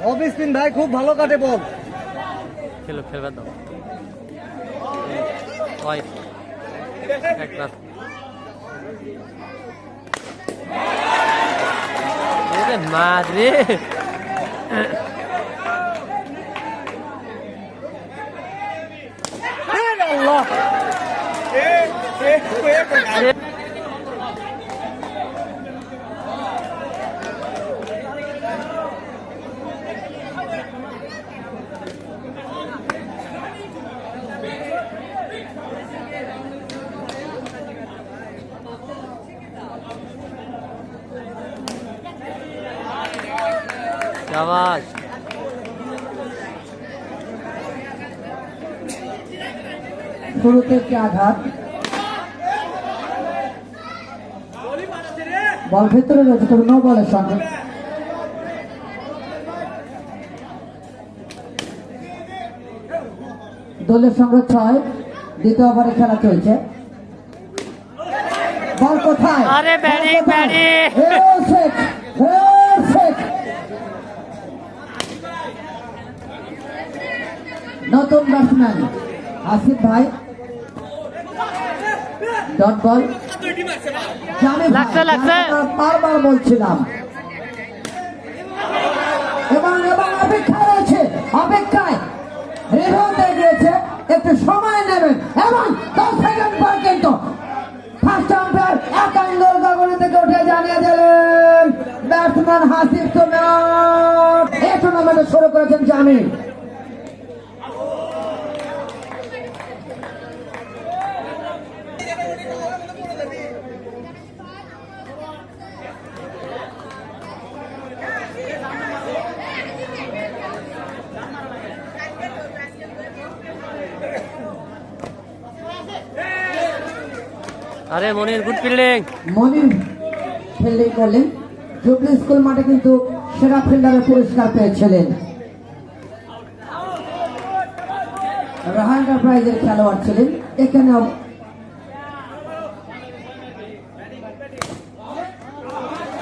অবিসমিন ভাই খুব ভালো কাটে বল। খেলো, খেলবার দাও। একবার মারে আল্লাহ शाबाश। শুরুতে একটি আঘাত, বল ভেতরে রয়েছে তবে নো বলের সঙ্গে। দলের সঙ্গে 6, দ্বিতীয় ওভারে খেলা চলছে। বল কোথায়? আরে ব্যাটিং ব্যাটিং নতুন ব্যাটসম্যান আসিফ ভাই, ডট বল। বারবার বলছিলাম এবং অপেক্ষা রয়েছে, অপেক্ষায় রেহাতে গিয়েছে, একটু সময় নেবেন এবং 10 সেকেন্ড পর কিন্তু ফার্স্ট আম্পায়ার এক আঙ্গুল গগন থেকে উঠে জানিয়ে দিলেন ব্যাটসম্যান হাসিফ তোমার এই টুর্নামেন্টে শুরু করেছেন জামিল। আরে মনির গুড ফিল্ডিং। মনির ফিল্ডিং করলেন, জুবলি স্কুল মাঠে কিন্তু সেরা ফিল্ডারের পুরস্কার পেয়েছিলেন। রাহা এন্টারপ্রাইজের খেলোয়াড় ছিলেন। এখানেও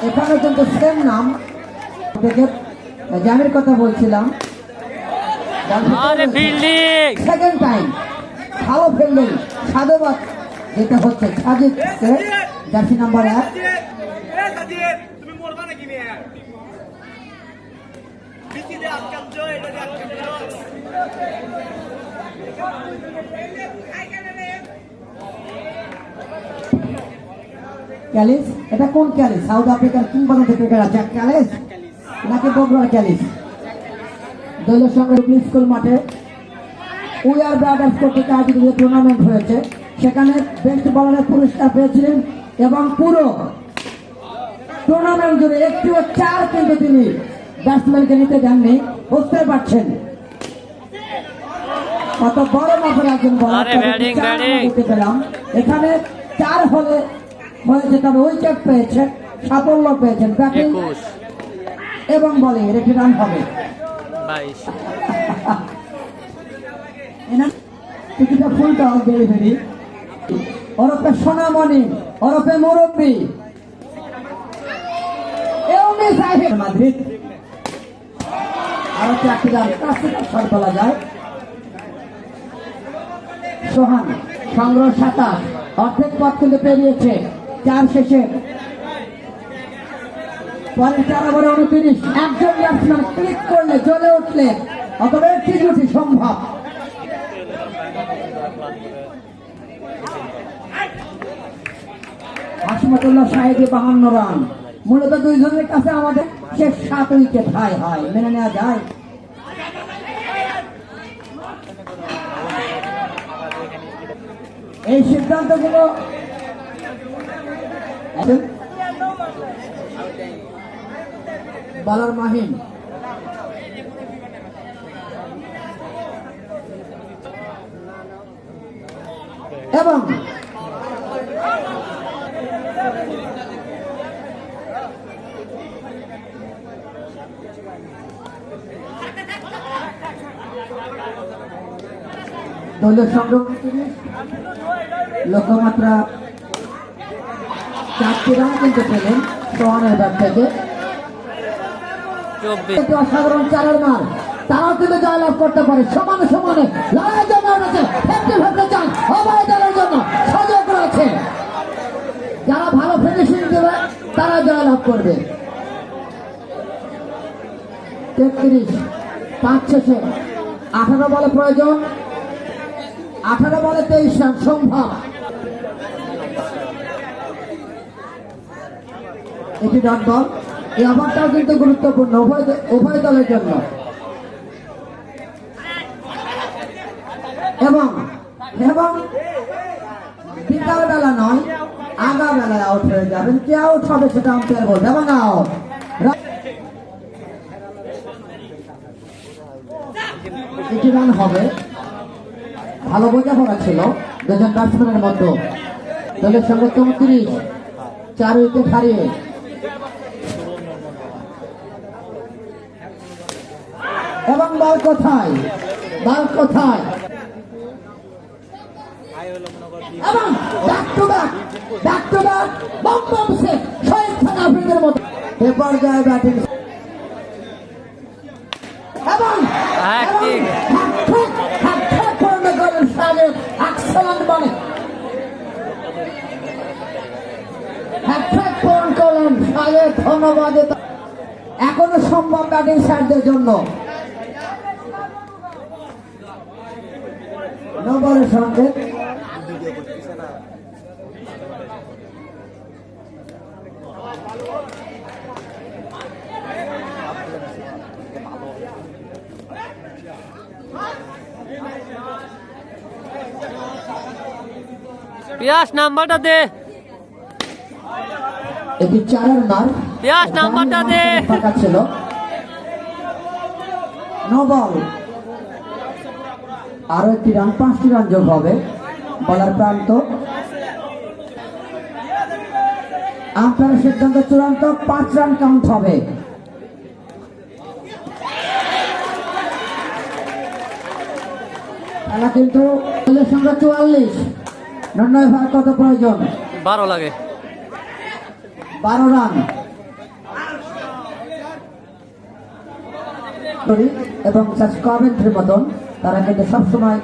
এখানে কিন্তু সেম নাম থেকে জামির কথা বলছিলাম। সেকেন্ড টাইম ভালো ফিল্ডিং, সাধুবাদ যেটা হচ্ছে সাজিদকে, জার্সি নাম্বার 1। ক্যালিস, এটা কোন ক্যালিস? সাউথ আফ্রিকার কিংবদন্তি ক্রিকেটার জ্যাক ক্যালিস নাকি বগুড়ার ক্যালিস? দলের সঙ্গে স্কুল মাঠে উই আর ব্রাদার্স কর্তৃক আয়োজিত যে টুর্নামেন্ট হয়েছে সেখানে বেস্ট বলারের পুরস্কার পেয়েছিলেন এবং পুরো টুর্নামেন্ট জুড়ে একটিও 4 কিন্তু তিনি ব্যাটসম্যানকে নিতে দেননি। বুঝতে পারছেন কত বড় মাপের একজন বলার দেখতে পেলাম। এখানে 4 হলে হয়েছে, তবে উইকেট পেয়েছে, সাফল্য পেয়েছেন ব্যাটিং এবং বলিং, এর একটি রান হবে। কিছুটা ফুলটা ডেলিভারি ওরফে সোনামণি ওরফে মুরব্বী মাদ্রিদ আরো 4টি রান কাছে বলা যায়। সোহান সংগ্রহ 27, অর্ধেক পথ কিন্তু পেরিয়েছে 4 শেষে। পরে 4 ওভারে 29, একজন ব্যাটসম্যান ক্লিক করলে জ্বলে উঠলে অথবা একটি জুটি সম্ভব। হাসমতুল্লাহ শাহিদি 52 রান। মূলত 2 জনের কাছে আমাদের শেষ 7 উইকেট। হাই হাই, মেনে নেওয়া যায়। এই সিদ্ধান্তগুলো বলার মাহিন এবং দলীয় সংগ্রহ লক্ষ্যমাত্রা 4টি রান কিন্তু পেলেন সোহানের ব্যাট থেকে। 24। একটি অসাধারণ চারের মার, তারাও কিন্তু জয়লাভ করতে পারে। সমানে সমানে লড়াই জমে উঠেছে, ফিফটি ফিফটি চান উভয় দলের জন্য সুযোগ রয়েছে। যারা ভালো ফিনিশিং দেবে তারা জয়লাভ করবে। 33 5 শেষে 18 বলে প্রয়োজন, 18 বলে 23 রান সম্ভব। এটি ডট বল, এই ওভারটাও কিন্তু গুরুত্বপূর্ণ উভয় দলের জন্য। এবং এবং বিকাল বেলা নয়, আগা বেলায় আউট হয়ে যাবেন। কে আউট হবে সেটা আম্পায়ার বলবে। এবং আউট, এটি রান হবে। ভালো বোঝাপড়া ছিল দুজন ব্যাটসম্যানের মধ্যে। দলের সঙ্গে 34 4 উইকেট হারিয়ে। এবং বল কোথায়, বল কোথায়, এবং back to back boom boom সে শহীদ খান আফ্রিদের মতো পেপার যায় ব্যাটিং। এবং হ্যাটট্রিক। হ্যাটট্রিক পূর্ণ করেন সাজেদ, এক্সেলেন্ট বলে হ্যাটট্রিক পূরণ করলেন সাজেদ, ধন্যবাদ। এখনো সম্ভব ব্যাটিং সাইডদের জন্য। নম্বরের সঙ্গে পিয়াস নাম্বারটা দে, একটি চারের মার, পিয়াস নাম্বারটা দে। ফাঁকা ছিল। নো বল, আরো একটি রান, 5টি রান যোগ হবে। বলার প্রান্ত, আম্পায়ারের সিদ্ধান্ত চূড়ান্ত, 5 রান কাউন্ট হবে। খেলা কিন্তু দলের সঙ্গে 44। নির্ণয় ভাগ কত প্রয়োজন? 12 লাগে। 12 রান। এবং কমেন্ট্রির মতন তারা কিন্তু সবসময়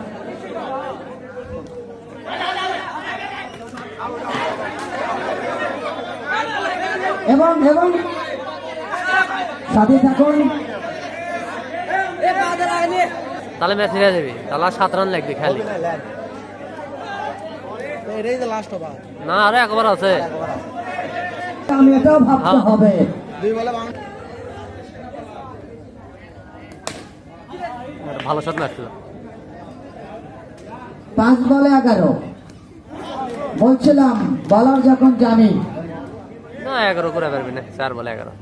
এবং এবং সাথে থাকুন। তাহলে ম্যাচ হেরে যাবি, তাহলে 7 রান লাগবে খালি। এটাই তো লাস্ট ওভার। না আরো একবার আছে। আমি এটাও ভাবতে হবে। 2 বলে ভালো শট মারছিল। 5 বলে 11। বলছিলাম বলার যখন জানি না 11 করে পারবি না, 4 বলে 11।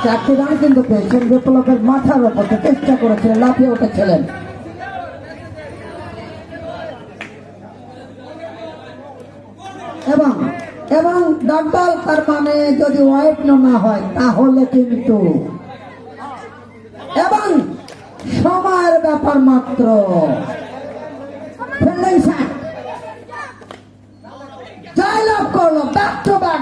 4টি রান কিন্তু পেয়েছেন। বিপ্লবের মাথার ওপর চেষ্টা করেছিলেন, লাফিয়ে উঠেছিলেন। এবং এবং ডটবল, তার মানে যদি ওয়াইড না হয় তাহলে কিন্তু, এবং সময়ের ব্যাপার মাত্র। ফিল্ডিং শট জয়লাভ করলো, ব্যাক টু ব্যাক।